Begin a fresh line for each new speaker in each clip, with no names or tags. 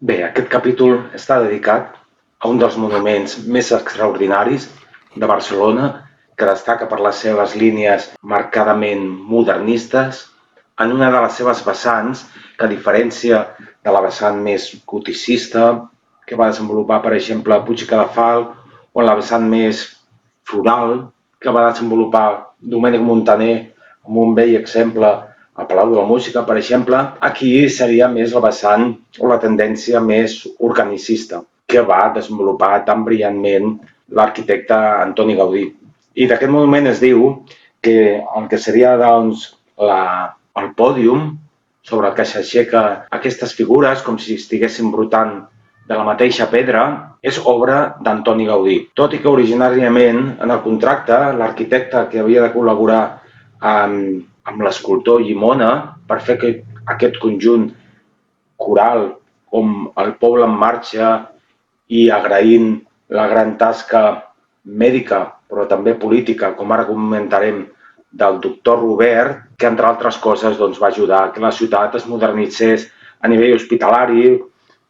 Bé, aquest capítol està dedicat a un dels monuments més extraordinaris de Barcelona, que destaca per les seves línies marcadament modernistes, en una de les seves vessants, que a diferència de la vessant més goticista que va desenvolupar, per exemple, Puig i Cadafalch, o la vessant més floral que va desenvolupar Domènec Montaner, amb un vell exemple al Palau de la Música, per exemple, aquí seria més la vessant o la tendència més organicista que va desenvolupar tan brillantment l'arquitecte Antoni Gaudí. I d'aquest monument es diu que el que seria doncs, el pòdium sobre el que s'aixeca aquestes figures, com si estiguessin brotant de la mateixa pedra, és obra d'Antoni Gaudí. Tot i que originàriament en el contracte l'arquitecte que havia de col·laborar amb l'escultor Llimona per fer aquest conjunt coral com el poble en marxa i agraint la gran tasca mèdica però també política, com ara comentarem, del doctor Robert, que entre altres coses doncs, va ajudar que la ciutat es modernitzés a nivell hospitalari,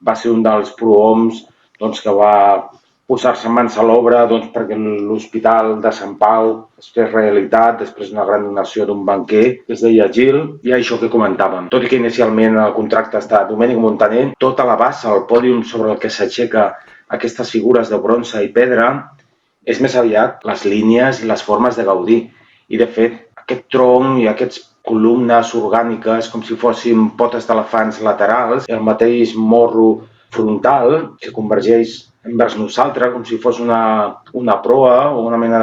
va ser un dels prohoms doncs, que va posar-se en mans a l'obra doncs, perquè l'Hospital de Sant Pau es fes realitat després d'una gran donació d'un banquer que es deia Gil, i això que comentàvem. Tot i que inicialment el contracte està Domènec Montaner, tota la bassa, el pòdium sobre el que s'aixeca aquestes figures de bronze i pedra, és més aviat les línies i les formes de Gaudí. I de fet, aquest tronc i aquestes columnes orgàniques com si fossin potes d'elefants laterals, el mateix morro frontal que convergeix envers nosaltres com si fos una proa o una mena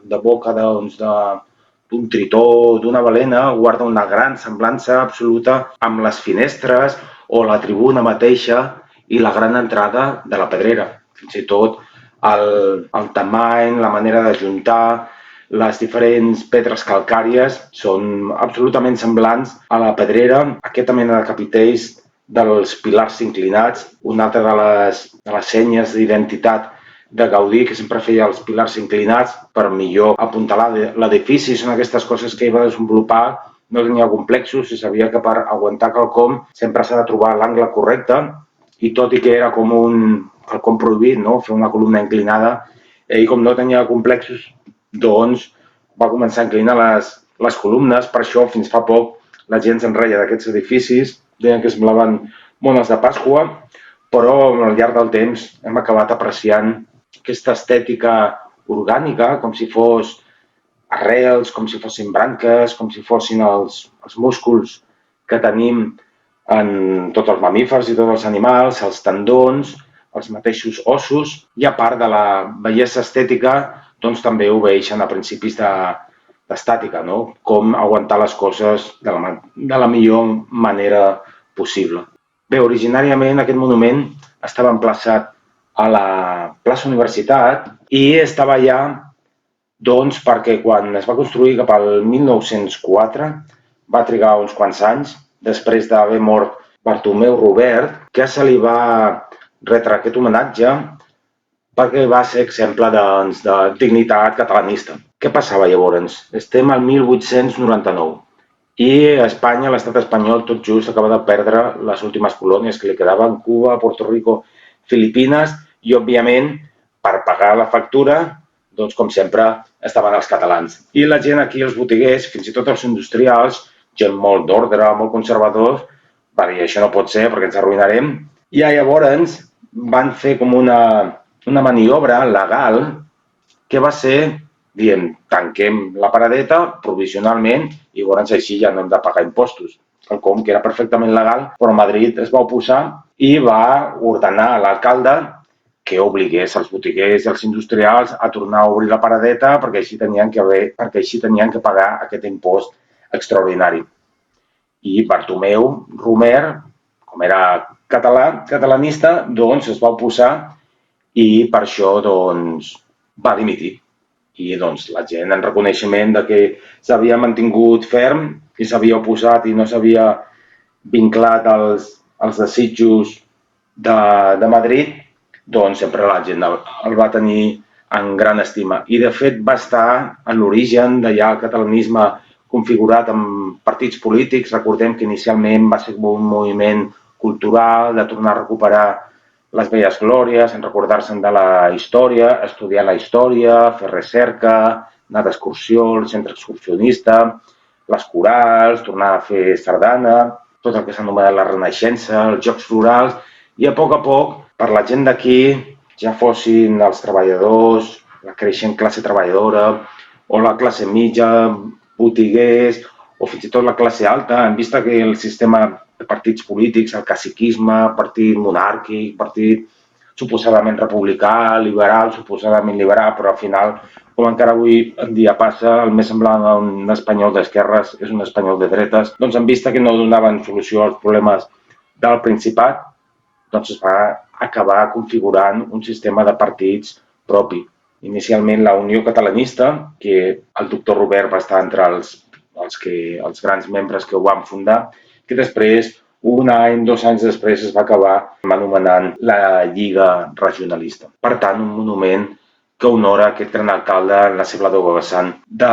de boca d'un tritó o d'una balena, guarda una gran semblança absoluta amb les finestres o la tribuna mateixa i la gran entrada de la Pedrera. Fins i tot el tamany, la manera d'ajuntar, les diferents pedres calcàries són absolutament semblants a la Pedrera, aquesta mena de capitells dels pilars inclinats, una altra de les senyes d'identitat de Gaudí, que sempre feia els pilars inclinats per millor apuntalar l'edifici. Són aquestes coses que ell va desenvolupar, no tenia complexos i sabia que per aguantar quelcom sempre s'ha de trobar l'angle correcte, i tot i que era com quelcom prohibit, no? Fer una columna inclinada, ell com no tenia complexos, doncs va començar a inclinar les columnes. Per això fins fa poc la gent se'n reia d'aquests edificis, deien que semblaven mones de Pasqua, però al llarg del temps hem acabat apreciant aquesta estètica orgànica, com si fos arrels, com si fossin branques, com si fossin els músculs que tenim en tots els mamífers i tots els animals, els tendons, els mateixos ossos, i a part de la bellesa estètica, doncs també obeeixen a principis d'estàtica, no? Com aguantar les coses de la millor manera possible. Bé, originàriament aquest monument estava emplaçat a la plaça Universitat i estava allà doncs, perquè quan es va construir cap al 1904 va trigar uns quants anys, després d'haver mort Bartomeu Robert, que se li va retre aquest homenatge perquè va ser exemple doncs, de dignitat catalanista. Què passava llavors? Estem al 1899 i a Espanya, l'estat espanyol, tot just acaba de perdre les últimes colònies que li quedaven, Cuba, Puerto Rico, Filipines, i òbviament per pagar la factura, doncs com sempre, estaven els catalans. I la gent aquí, els botiguers, fins i tot els industrials, gent molt d'ordre, molt conservadors, va dir, això no pot ser perquè ens arruïnarem. I llavors van fer com una maniobra legal que va ser, dient, tanquem la paradeta provisionalment i llavors així ja no hem de pagar impostos. Quelcom que era perfectament legal, però Madrid es va oposar i va ordenar a l'alcalde que obligués els botiguers i els industrials a tornar a obrir la paradeta perquè així tenien que pagar aquest impost extraordinari. I Bartomeu Romer, com era catalanista, doncs es va oposar i per això doncs, va dimitir. I doncs, la gent, en reconeixement de que s'havia mantingut ferm i s'havia oposat i no s'havia vinclat als desitjos de Madrid, doncs sempre la gent el va tenir en gran estima. I de fet va estar en l'origen de ja el catalanisme configurat amb partits polítics. Recordem que inicialment va ser un moviment cultural, de tornar a recuperar les velles glòries, en recordar-se'n de la història, estudiar la història, fer recerca, anar d'excursió, al centre excursionista, les corals, tornar a fer sardana, tot el que s'ha anomenat la Renaixença, els Jocs Florals, i a poc, per la gent d'aquí, ja fossin els treballadors, la creixent classe treballadora, o la classe mitja, botiguers, o fins i tot la classe alta, en vista que el sistema de partits polítics, el caciquisme, partit monàrquic, partit suposadament republicà, liberal, suposadament liberal, però al final, com encara avui en dia passa, el més semblant a un espanyol d'esquerres és un espanyol de dretes, doncs en vista que no donaven solució als problemes del Principat, doncs es va acabar configurant un sistema de partits propi. Inicialment la Unió Catalanista, que el doctor Robert va estar entre els grans membres que ho van fundar, que després, un any, 2 anys després, es va acabar anomenant la Lliga Regionalista. Per tant, un monument que honora aquest gran alcalde en la seva doble vessant de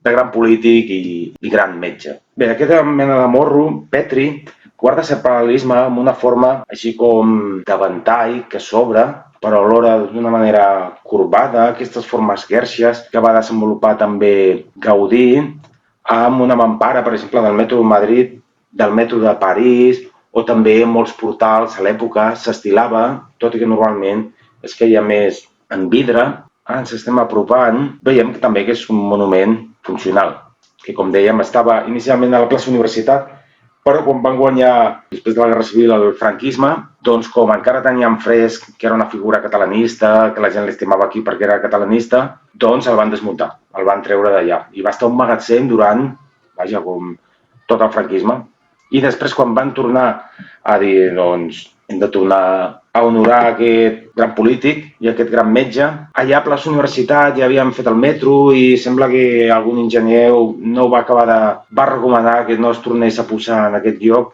gran polític i gran metge. Bé, aquesta mena de morro, Petri, guarda cert paral·lelisme amb una forma així com de ventall que s'obre, però alhora d'una manera corbada, aquestes formes guèrxies que va desenvolupar també Gaudí, amb una mampara, per exemple, del metro de Madrid, del metro de París, o també molts portals a l'època s'estilava, tot i que normalment es feia més en vidre. Ara ens estem apropant, veiem que també que és un monument funcional, que com dèiem estava inicialment a la plaça Universitat, però quan van guanyar, després de la Guerra Civil, el franquisme, doncs com encara teníem fresc que era una figura catalanista, que la gent l'estimava aquí perquè era catalanista, doncs el van desmuntar, el van treure d'allà. I va estar un magatzem durant, vaja, com tot el franquisme. I després, quan van tornar a dir, doncs, hem de tornar a honorar aquest gran polític i aquest gran metge, allà a plaça Universitat ja havien fet el metro i sembla que algun enginyer no va acabar de... va recomanar que no es tornés a posar en aquest lloc,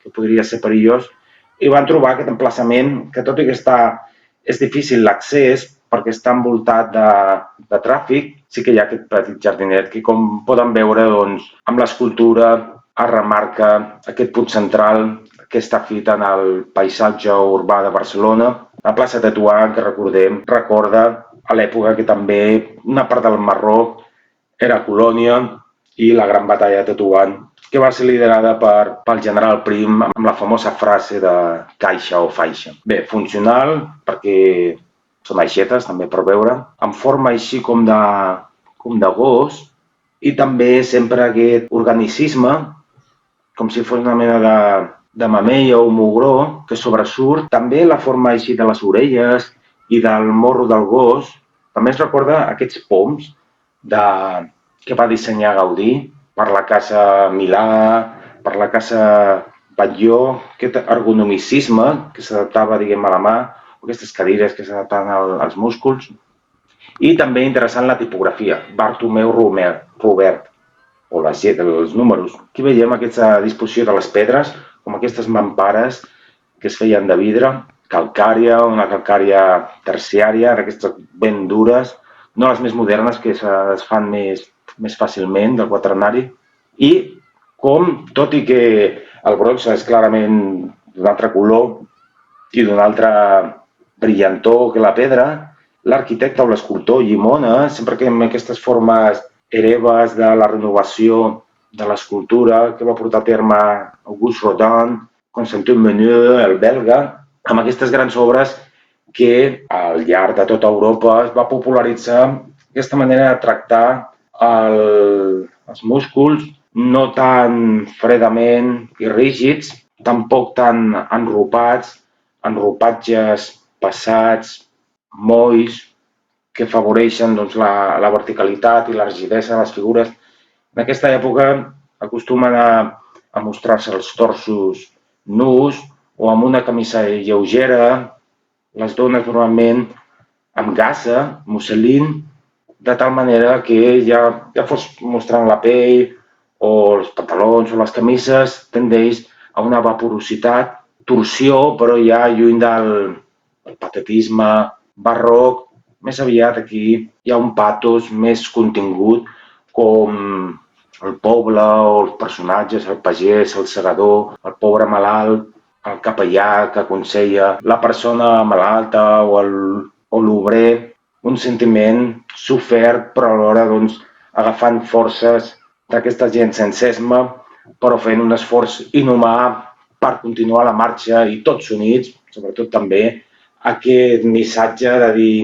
que podria ser perillós, i van trobar aquest emplaçament que, tot i que és difícil l'accés perquè està envoltat de tràfic, sí que hi ha aquest petit jardinet que, com poden veure, doncs, amb l'escultura es remarca aquest punt central que està fet en el paisatge urbà de Barcelona. La plaça Tetuan, que recordem, recorda a l'època que també una part del Marroc era colònia i la gran batalla de Tetuan, que va ser liderada pel general Prim amb la famosa frase de caixa o faixa. Bé, funcional perquè són aixetes, també per veure, en forma així com de gos, i també sempre aquest organicisme, com si fos una mena de mamella o mugró que sobresurt. També la forma així de les orelles i del morro del gos. També es recorda aquests poms que va dissenyar Gaudí per la casa Milà, per la casa Batlló, aquest ergonomicisme que s'adaptava, diguem, a la mà, o aquestes cadires que s'adaptaven als músculs. I també interessant la tipografia, Bartomeu Robert, o els números. Aquí veiem aquesta disposició de les pedres, com aquestes mampares que es feien de vidre, calcària, una calcària terciària, aquestes ben dures, no les més modernes que es fan més fàcilment del quaternari. I com, tot i que el bronze és clarament d'un altre color i d'una altra brillantor que la pedra, l'arquitecte o l'escultor Llimona, sempre que amb aquestes formes hereves de la renovació de l'escultura que va portar a terme Auguste Rodin, Constantin Meunier, el belga, amb aquestes grans obres que al llarg de tota Europa es va popularitzar aquesta manera de tractar els músculs no tan fredament i rígids, tampoc tan enrupats, enrupatges passats, molls, que afavoreixen doncs, la verticalitat i la rigidesa de les figures. En aquesta època acostumen a mostrar-se els torsos nus o amb una camisa lleugera, les dones normalment amb gasa, musselín, de tal manera que ja fos mostrant la pell o els pantalons o les camises tendeix a una vaporositat, torsió, però ja lluny del patetisme barroc. Més aviat aquí hi ha un patos més contingut, com el poble o els personatges, el pagès, el segador, el pobre malalt, el capellà que aconsella la persona malalta o l'obrer, un sentiment sofert, però alhora agafant forces d'aquesta gent sense esma, però fent un esforç inhumà per continuar la marxa i tots units, sobretot també aquest missatge de dir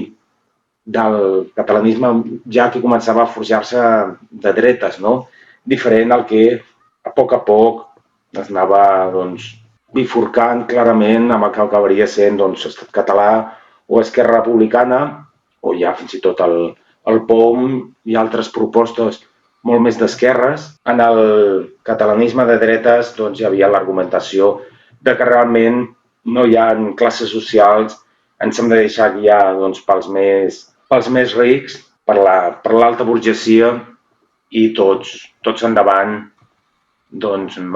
del catalanisme ja que començava a forjar-se de dretes, no? Diferent al que a poc es anava bifurcant clarament amb el que acabaria sent Estat Català o Esquerra Republicana o ja fins i tot el POM i altres propostes molt més d'esquerres. En el catalanisme de dretes hi havia l'argumentació de que realment no hi ha classes socials, ens hem de deixar guiar pels més rics, per l'alta burgesia i tots endavant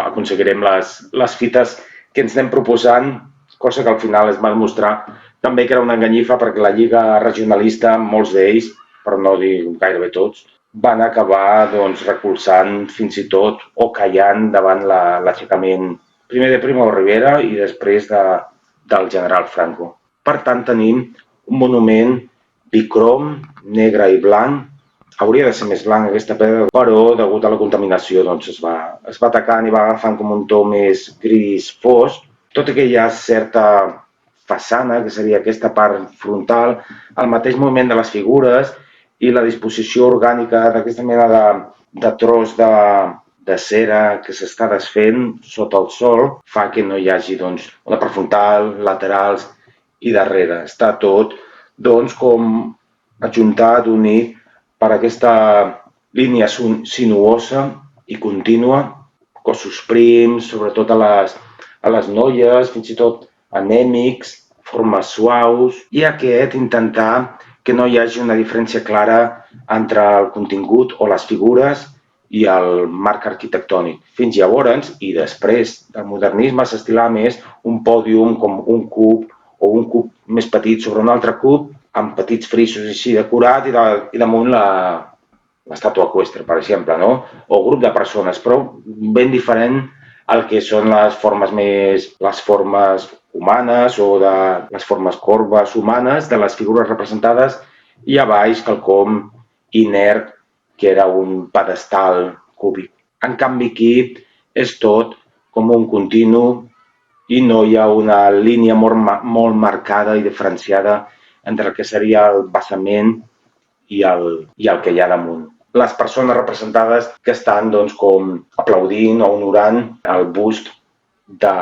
aconseguirem les fites que ens anem proposant, cosa que al final es va demostrar també que era una enganyifa perquè la Lliga Regionalista, molts d'ells, per no dir gairebé tots, van acabar recolzant fins i tot o callant davant l'aixecament primer de Primo de Rivera i després del general Franco. Per tant, tenim un monument bicrom, negre i blanc. Hauria de ser més blanc aquesta pedra, però degut a la contaminació es va tacant i va agafant com un to més gris fosc, tot i que hi ha certa façana, que seria aquesta part frontal, el mateix moviment de les figures i la disposició orgànica d'aquesta mena de tros de cera que s'està desfent sota el sol fa que no hi hagi una part frontal, laterals i darrere. Està tot com ajuntat, unit per aquesta línia sinuosa i contínua, cossos prims, sobretot a les noies, fins i tot anèmics, formes suaus, i intentar que no hi hagi una diferència clara entre el contingut o les figures i el marc arquitectònic. Fins llavors, i després del modernisme, s'estilava més un pòdium com un cub o un cub més petit sobre un altre cub, amb petits frisos així decorat i damunt l'estàtua eqüestre, per exemple, no? O grup de persones, però ben diferent al que són les formes humanes o de les formes corbes humanes de les figures representades i a baix quelcom inert que era un pedestal cúbic. En canvi aquí és tot com un continu i no hi ha una línia molt marcada i diferenciada entre el que seria el basament i el que hi ha damunt. Les persones representades que estan com aplaudint o honorant el bust de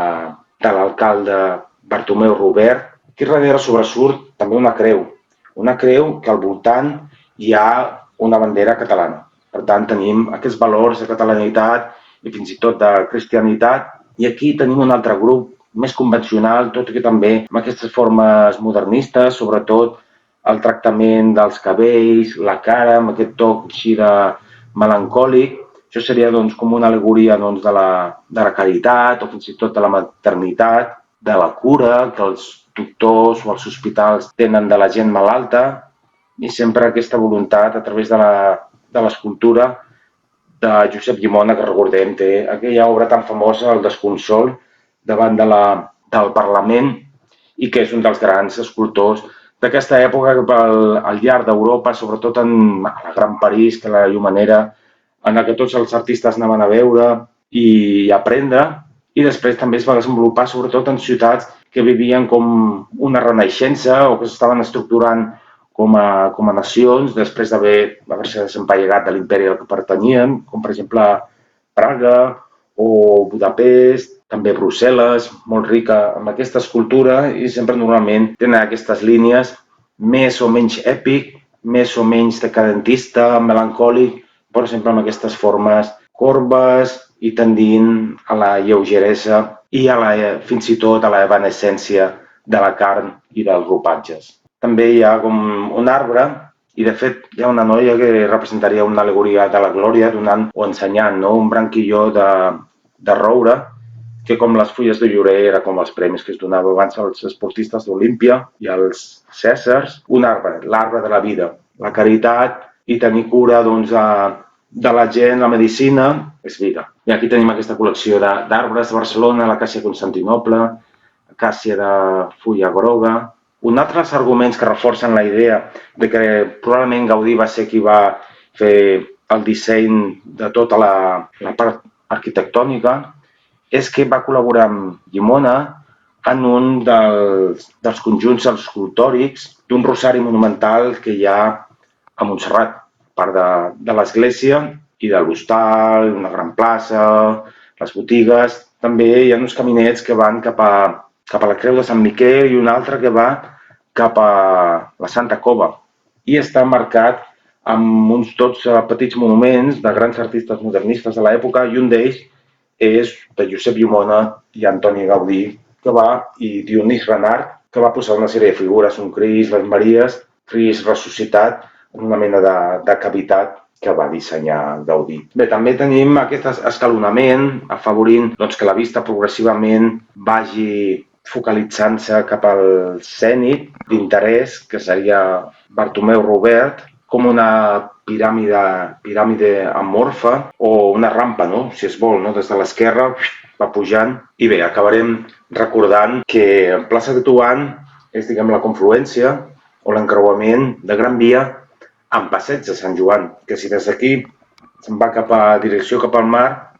l'alcalde Bartomeu Robert. Aquí darrere sobresurt també una creu que al voltant hi ha una bandera catalana. Per tant, tenim aquests valors de catalanitat i fins i tot de cristianitat. I aquí tenim un altre grup més convencional, tot i que també amb aquestes formes modernistes, sobretot el tractament dels cabells, la cara, amb aquest toc així de melancòlic. Això seria com una al·legoria de la caritat o fins i tot de la maternitat, de la cura que els doctors o els hospitals tenen de la gent malalta i sempre aquesta voluntat a través de l'escultura de Josep Llimona, que recordem, té aquella obra tan famosa, El desconsol, davant del Parlament i que és un dels grans escultors d'aquesta època que al llarg d'Europa, sobretot a la Gran París, que la llumanera, en què tots els artistes anaven a veure i aprendre, i després també es va desenvolupar sobretot en ciutats que vivien com una renaixença o que s'estaven estructurant com a nacions després d'haver-se desempallegat de l'imperi al que pertanyien, com per exemple Praga o Budapest, també Brussel·les, molt rica amb aquesta escultura i sempre normalment tenen aquestes línies més o menys èpic, més o menys decadentista, melancòlic, però sempre amb aquestes formes corbes i tendint a la lleugeresa i fins i tot a la evanescència de la carn i dels ropatges. També hi ha com un arbre i de fet hi ha una noia que representaria una al·legoria de la glòria donant o ensenyant un branquilló de roure que com les fulles de llorer era com els premis que es donava abans als esportistes d'Olímpia i als Cèsars. Un arbre, l'arbre de la vida, la caritat i tenir cura de la gent, la medicina, és vida. I aquí tenim aquesta col·lecció d'arbres de Barcelona, la Caixa de Constantinoble, acàcia de fulla groga. Un altre arguments que reforcen la idea de que probablement Gaudí va ser qui va fer el disseny de tota la part arquitectònica és que va col·laborar amb Llimona en un dels conjunts escultòrics d'un rosari monumental que hi ha a Montserrat, part de l'església i de l'hostal, una gran plaça, les botigues. També hi ha uns caminets que van cap a la Creu de Sant Miquel i un altre que va cap a la Santa Cova. I està marcat amb uns 12 petits monuments de grans artistes modernistes de l'època i un d'ells és de Josep Llimona i Antoni Gaudí, i Dionís Renart, que va posar una sèrie de figures, un Crist, les Maries, Crist ressuscitat en una mena de cavitat que va dissenyar Gaudí. Bé, també tenim aquest escalonament afavorint que la vista progressivament vagi focalitzant-se cap al zènit d'interès, que seria Bartomeu Robert, com una piràmide amorfa o una rampa, no? Si es vol, no? Des de l'esquerra va pujant. I bé, acabarem recordant que plaça de Tetuan és, diguem, la confluència o l'encreuament de Gran Via amb Passeig de Sant Joan, que si des d'aquí se'n va direcció cap al mar,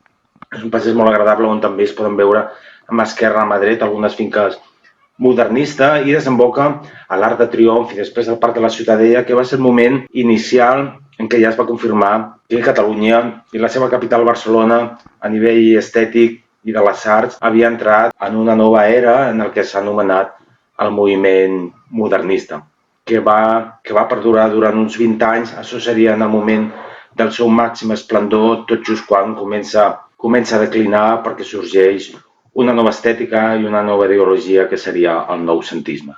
és un passeig molt agradable on també es poden veure a mà esquerra, a mà dreta, algunes finques modernista i desemboca a l'Arc de Triomf i després al Parc de la Ciutadella, que va ser el moment inicial en què ja es va confirmar que Catalunya i la seva capital Barcelona a nivell estètic i de les arts havia entrat en una nova era en el que s'ha anomenat el moviment modernista, que va perdurar durant uns 20 anys. Això seria en el moment del seu màxim esplendor, tot just quan comença a declinar perquè sorgeix una nova estètica i una nova ideologia que seria el noucentisme.